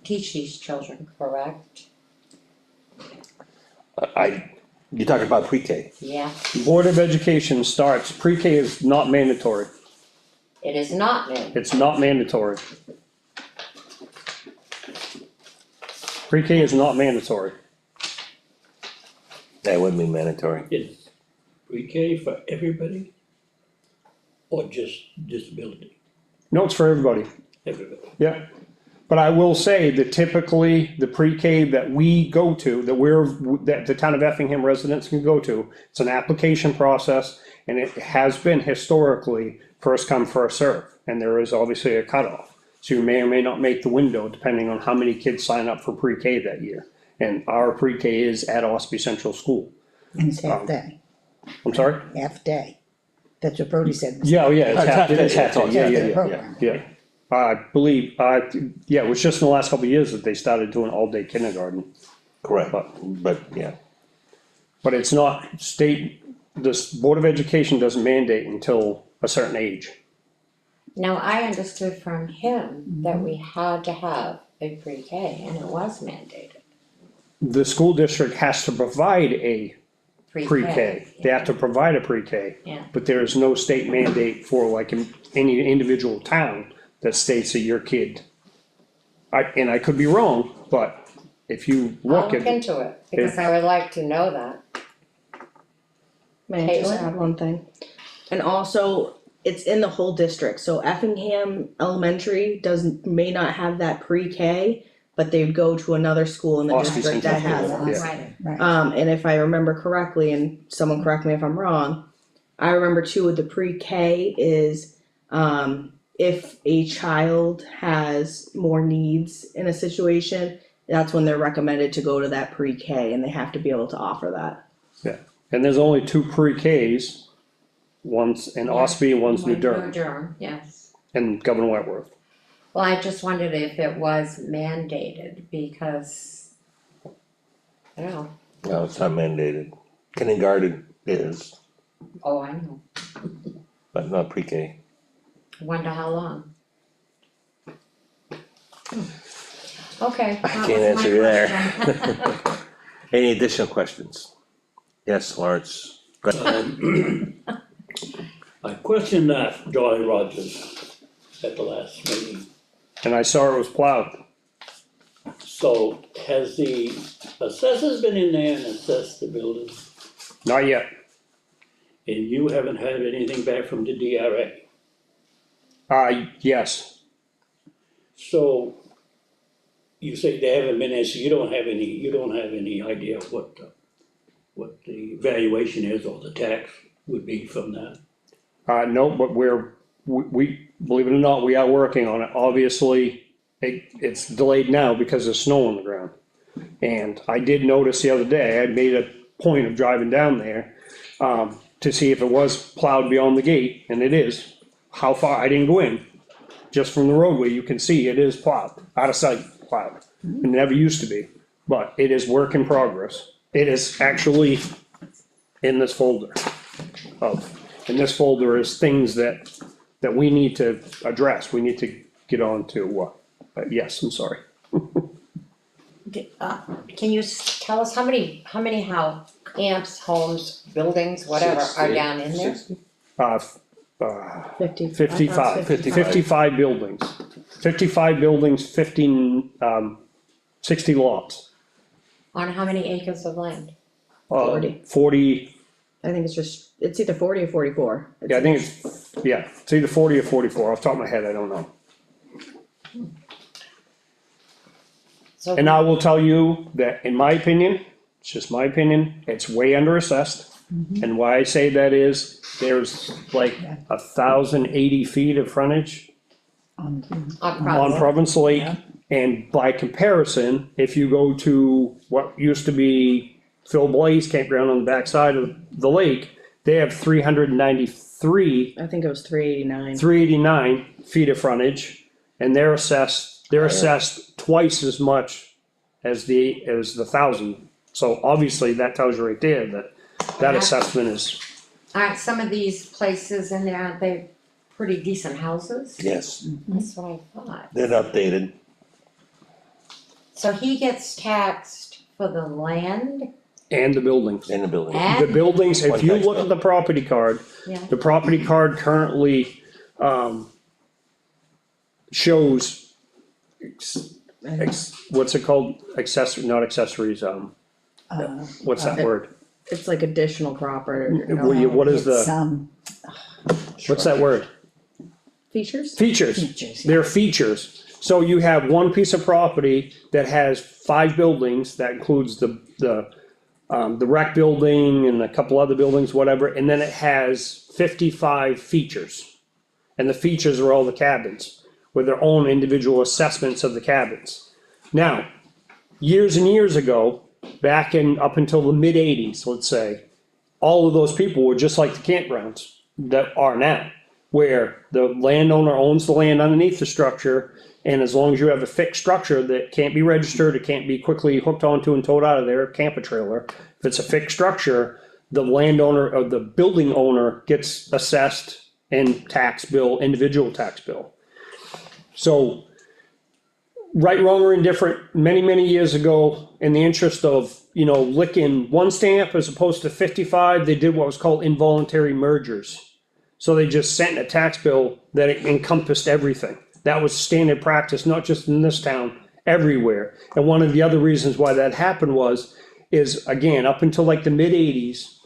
teach these children, correct? You're talking about pre-K. Yeah, Board of Education starts, pre-K is not mandatory, it is not mandated. it's not mandatory. Pre-K is not mandatory. That wouldn't be mandatory. Is pre-K for everybody? Or just disability, No, it's for everybody. everybody? Yeah, but I will say that typically the pre-K that we go to, that the town of Effingham residents can go to, it's an application process, and it has been historically first come, first serve, and there is obviously a cutoff. So you may or may not make the window depending on how many kids sign up for pre-K that year. And our pre-K is at Ospey Central School. And it's half day, I'm sorry? half day. That's what Brody said. Yeah, oh yeah, it's half, it is half day, yeah, Half yeah, day yeah, program. yeah. I believe, yeah, it was just in the last couple of years that they started doing all-day kindergarten. Correct, but, yeah. But it's not this Board of Education doesn't mandate until a certain age. Now, I understood from him that we had to have a pre-K and it was mandated, The school district has to provide a pre-K, they have to provide a pre-K. Yeah. But there is no state mandate for like in any individual town that states that your kid. And I could be wrong, but if you I'll look look at, into it, because I would like to know that. May I just Caitlin? add one thing? And also, it's in the whole district, so Effingham Elementary may not have that pre-K, but they'd go to another school in the Ospey district that Central has School, it. yeah. Right, And if I remember correctly, and someone correct me if I'm wrong, I remember too with the pre-K is, if a child has more needs in a situation, that's when they're recommended to go to that pre-K, and they have to be able to offer that. and there's only two pre-Ks. One's in Ospey, and one's New Durham, New Durham, yes. and Governor Wentworth. Well, I just wondered if it was mandated, because, I don't know, No, it's not mandated. Kindergarten is, oh, I know, but not pre-K. wonder how long. Okay. I that can't was my answer you there. question. Any additional questions? Yes, Lawrence. Go ahead. I questioned that, Jolly Rogers, at the last meeting. And I saw it was plowed. So has the assessors been in there and assessed the building? Not yet. And you haven't had anything back from the DRA? Yes. So you say they haven't been there, so you don't have any idea what the valuation is or the tax would be from that? No, but we, believe it or not, we are working on it. Obviously, it's delayed now because there's snow on the ground. And I did notice the other day, I made a point of driving down there, to see if it was plowed beyond the gate, and it is. How far, I didn't go in, just from the roadway, you can see it is plowed, out of sight plowed. It never used to be, but it is work in progress. It is actually in this folder and this folder is things that we need to address, we need to get on to, yes, I'm sorry. Can you tell us how many camps, homes, buildings, whatever are down in there? 55 buildings, 55 buildings, 60 lots. On how many acres of land? 40, I think it's either 40 or 44. yeah, I think it's either 40 or 44, off the top of my head, I don't know. So, And I will tell you that in my opinion, it's just my opinion, it's way under assessed. And why I say that is, there's like 1,080 feet of frontage on on Providence. Province Lake. And by comparison, if you go to what used to be Phil Blaze campground on the backside of the lake, they have 393, I think it was 389. 389 feet of frontage. And they're assessed twice as much as the 1,000. So obviously that tells you right there that assessment is, Aren't some of these places in there, aren't they pretty decent houses? Yes, That's what I thought. they're updated. So he gets taxed for the land and the buildings. In the building. The and, buildings, if One you tax look bill. at the property card, yeah, the property card currently, shows what's it called? Not accessories, what's that word? It's like additional property, What is It's, the, what's that word? features? Features. Features, yeah. They're features. So you have one piece of property that has 5 buildings, that includes the rec building and a couple other buildings, whatever, and then it has 55 features. And the features are all the cabins, with their own individual assessments of the cabins. Now, years and years ago, back up until the mid-80s, let's say, all of those people were just like the campgrounds that are now, where the landowner owns the land underneath the structure, and as long as you have a fixed structure that can't be registered, it can't be quickly hooked onto and towed out of there, camper trailer, if it's a fixed structure, the landowner or the building owner gets assessed and individual tax bill. So, right, wrong, or indifferent, many years ago, in the interest of, licking one stamp as opposed to 55, they did what was called involuntary mergers. So they just sent a tax bill that encompassed everything. That was standard practice, not just in this town, everywhere. And one of the other reasons why that happened is again, up until like the mid-80s,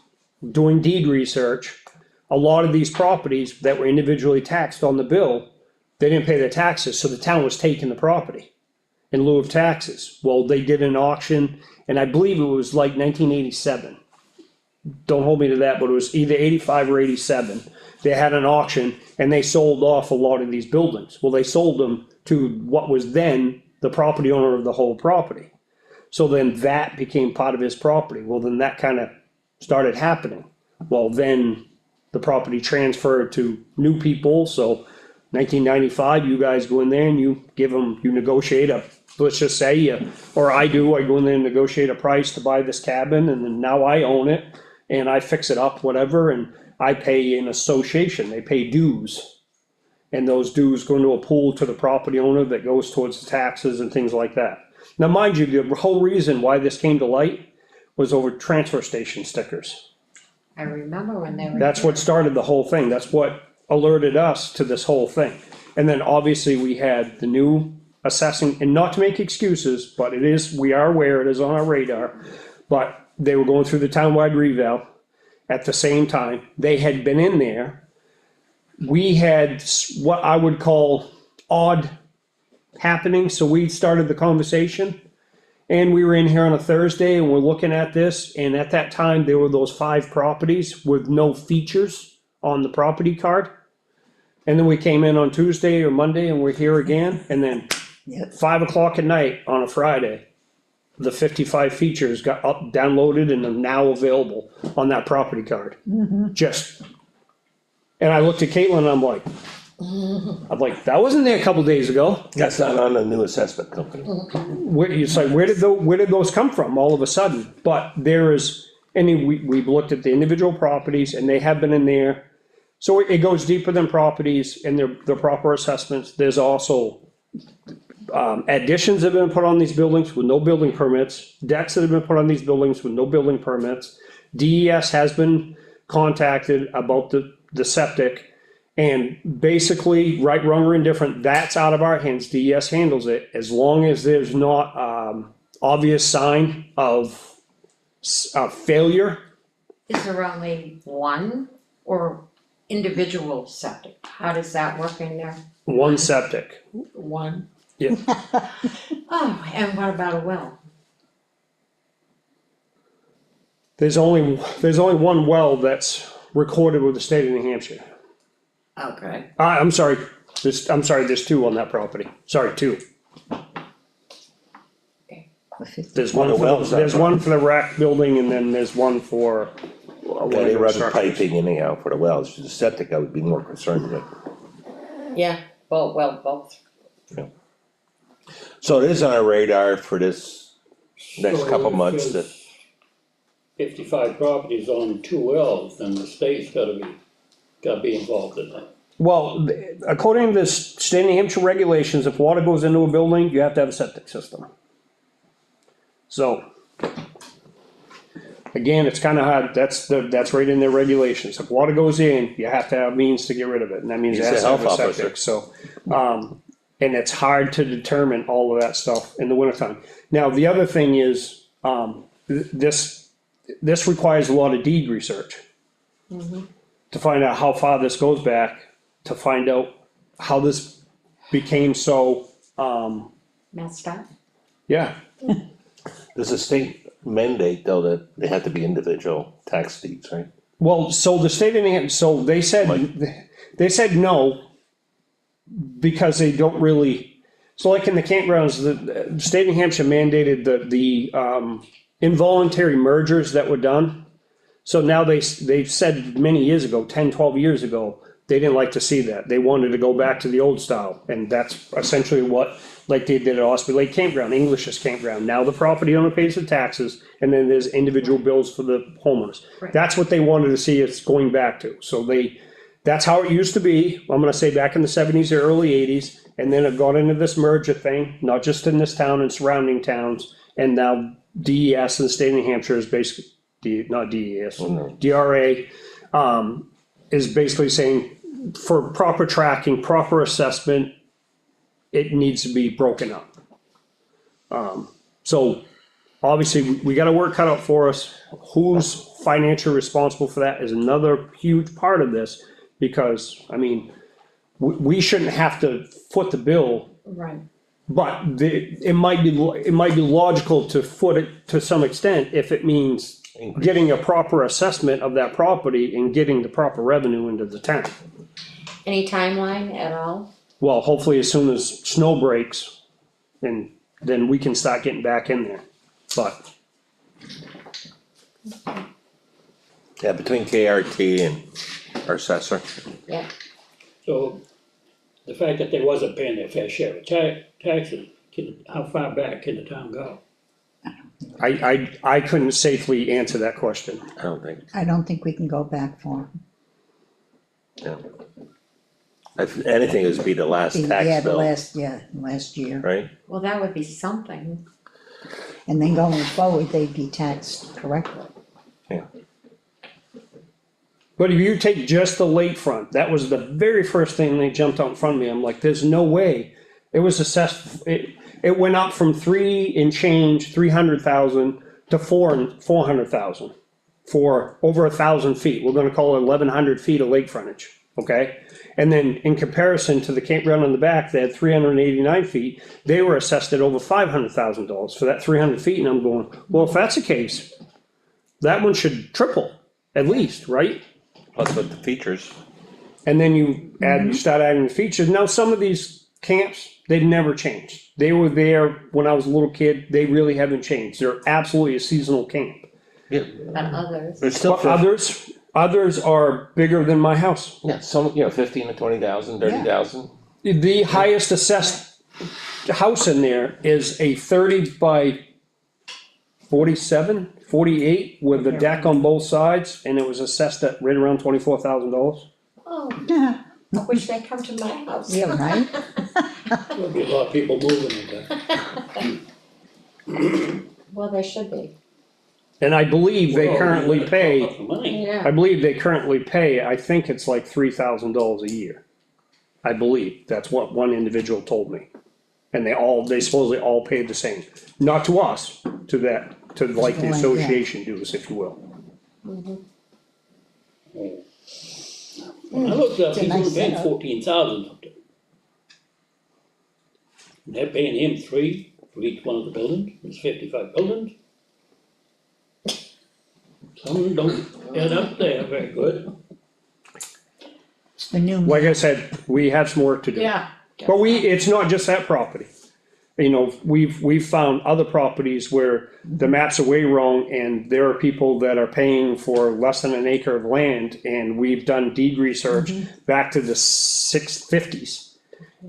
doing deed research, a lot of these properties that were individually taxed on the bill, they didn't pay their taxes, so the town was taking the property in lieu of taxes. Well, they did an auction, and I believe it was like 1987. Don't hold me to that, but it was either 85 or 87. They had an auction, and they sold off a lot of these buildings. Well, they sold them to what was then the property owner of the whole property. So then that became part of his property. Well, then that kind of started happening. Well, then the property transferred to new people, so 1995, you guys go in there and you negotiate let's just say, I go in there and negotiate a price to buy this cabin, and then now I own it, and I fix it up, whatever, and I pay an association, they pay dues. And those dues go into a pool to the property owner that goes towards the taxes and things like that. Now, mind you, the whole reason why this came to light was over transfer station stickers. I remember when they were. That's what started the whole thing, that's what alerted us to this whole thing. And then obviously we had the new assessing, and not to make excuses, but it is, we are aware, it is on our radar. But they were going through the townwide reval at the same time, they had been in there. We had what I would call odd happening, so we started the conversation. And we were in here on a Thursday and we're looking at this, and at that time, there were those 5 properties with no features on the property card. And then we came in on Tuesday or Monday and we're here again, and then Yep. 5 o'clock at night on a Friday, the 55 features got downloaded and are now available on that property card. Just, and I looked at Caitlin and I'm like, that wasn't there a couple days ago. That's not on the new assessment company. It's like, where did those come from all of a sudden? But there is, and we've looked at the individual properties and they have been in there. So it goes deeper than properties and their proper assessments. There's also additions that have been put on these buildings with no building permits, decks that have been put on these buildings with no building permits. DES has been contacted about the septic. And basically, right, wrong, or indifferent, that's out of our hands. DES handles it, as long as there's not obvious sign of failure. Is there only one or individual septic? How does that work in there? One septic. One? Yeah. Oh, and what about a well? There's only one well that's recorded with the state of New Hampshire. Okay. I'm sorry, there's 2 on that property. Sorry, 2. There's one the for, wells, there's one for the rack building and then there's one for. Yeah, they run the piping in and out for the wells, the septic I would be more concerned with. Yeah, both. So it is on our radar for this next So couple if months that, there's 55 properties on 2 wells, then the state's gotta be involved in that. Well, according to the state of New Hampshire regulations, if water goes into a building, you have to have a septic system. So. Again, it's kinda hard, that's right in their regulations, if water goes in, you have to have means to get rid of it, and that means it He's has a to have a health officer. septic, so. And it's hard to determine all of that stuff in the wintertime. Now, the other thing is, this requires a lot of deed research. To find out how far this goes back, to find out how this became so, Messed up? yeah. there's a state mandate though that they have to be individual tax deeds, right? Well, so the state of New Hampshire, so they said no, because they don't really, so like in the campgrounds, the state of New Hampshire mandated the involuntary mergers that were done. So now they've said many years ago, 10, 12 years ago, they didn't like to see that. They wanted to go back to the old style, and that's essentially what, like they did at Osprey Lake Campground, English's campground. Now the property owner pays the taxes, and then there's individual bills for the homeowners. Right. That's what they wanted to see it's going back to. So that's how it used to be, I'm gonna say back in the 70s or early 80s, and then it got into this merger thing, not just in this town and surrounding towns. And now DES in the state of New Hampshire is basically, not DES, DRA, is basically saying for proper tracking, proper assessment, it needs to be broken up. So obviously, we got a work cut out for us. Who's financially responsible for that is another huge part of this, because, I mean, we shouldn't have to foot the bill, Right. but it might be logical to foot it to some extent if it means getting a proper assessment of that property and getting the proper revenue into the town. Any timeline at all? Well, hopefully as soon as snow breaks, and then we can start getting back in there, but. Yeah, between KRT and our assessor. Yeah. So, the fact that they wasn't paying their fair share of taxes, how far back can the town go? I couldn't safely answer that question. I don't think we can go back far. Yeah. If anything, it would be the last Yeah, tax the bill, last year. right? Well, that would be something. And then going forward, they'd be taxed correctly. But if you take just the lakefront, that was the very first thing they jumped out in front of me, I'm like, there's no way. It was assessed, it went up from 300,000 to 400,000. For over 1,000 feet, we're gonna call it 1,100 feet of lake frontage, okay? And then in comparison to the campground on the back, they had 389 feet, they were assessed at over $500,000 for that 300 feet, and I'm going, well, if that's the case, that one should triple, at least, right? Plus with the features. And then you start adding the features, now some of these camps, they've never changed. They were there when I was a little kid, they really haven't changed, they're absolutely a seasonal camp. Yeah, And others. there's still, But others are bigger than my house. yeah, some, 15 to 20,000, 30,000. The highest assessed house in there is a 30 by 47, 48 with the deck on both sides, and it was assessed at right around $24,000. Oh, Yeah, I wish they'd come to my house. yeah, right? There'll be a lot of people moving in there. Well, they should be. And I believe they Well, currently that's pay, a lot of money. Yeah. I believe they currently pay, I think it's like $3,000 a year. I believe, that's what one individual told me. And they supposedly all paid the same, not to us, to like the Yeah. association dues, if you will. I looked up, It's a he's nice only paying setup. 14,000 up there. And they're paying him 3 for each one of the buildings, there's 55 buildings. Some don't add up there very good. It's the new. Like I said, we have some work to do. Yeah. But it's not just that property. You know, we've found other properties where the maps are way wrong and there are people that are paying for less than an acre of land, and we've done deed research back to the 650s.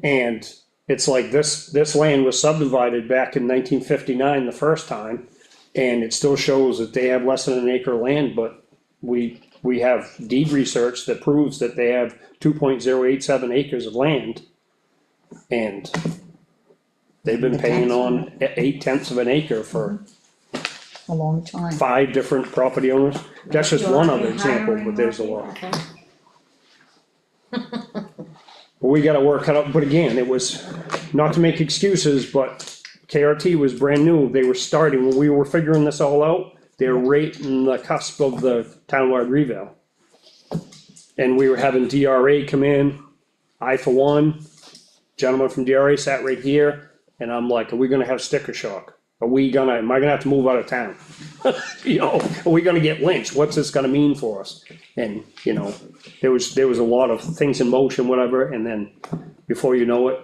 And it's like this land was subdivided back in 1959 the first time, and it still shows that they have less than an acre of land, but we have deed research that proves that they have 2.087 acres of land. And they've been paying on 8/10 of an acre for A long time. 5 different property owners. That's just one other example, but there's a lot. Okay. We gotta work it up, but again, it was, not to make excuses, but KRT was brand new, they were starting, when we were figuring this all out, they were right in the cusp of the townwide revale. And we were having DRA come in, I for one, gentleman from DRA sat right here, and I'm like, are we gonna have sticker shock? Am I gonna have to move out of town? You know, are we gonna get lynched? What's this gonna mean for us? And, there was a lot of things in motion, whatever, and then before you know it,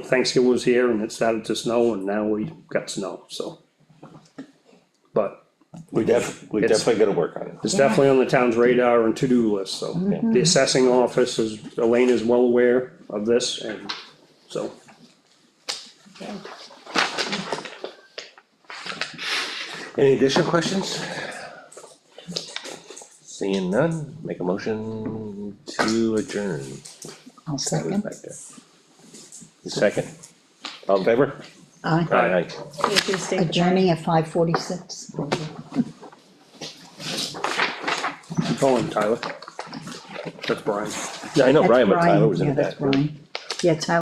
Thanksgiving was here and it started to snow, and now we got snow, so. But We definitely gotta work on it. it's definitely on the town's radar and to-do list, so. The assessing office Elaine is well aware of this, and so. Any additional questions? Seeing none, make a motion to adjourn. I'll That was second. back there. Second, all in favor? Aye. Aye. Thank you, Steve. Adjourning at 5:46. Keep going, Tyler. That's Brian. Yeah, I know That's Brian, but Tyler was in Yeah, the that's back. Brian. Yeah, Tyler.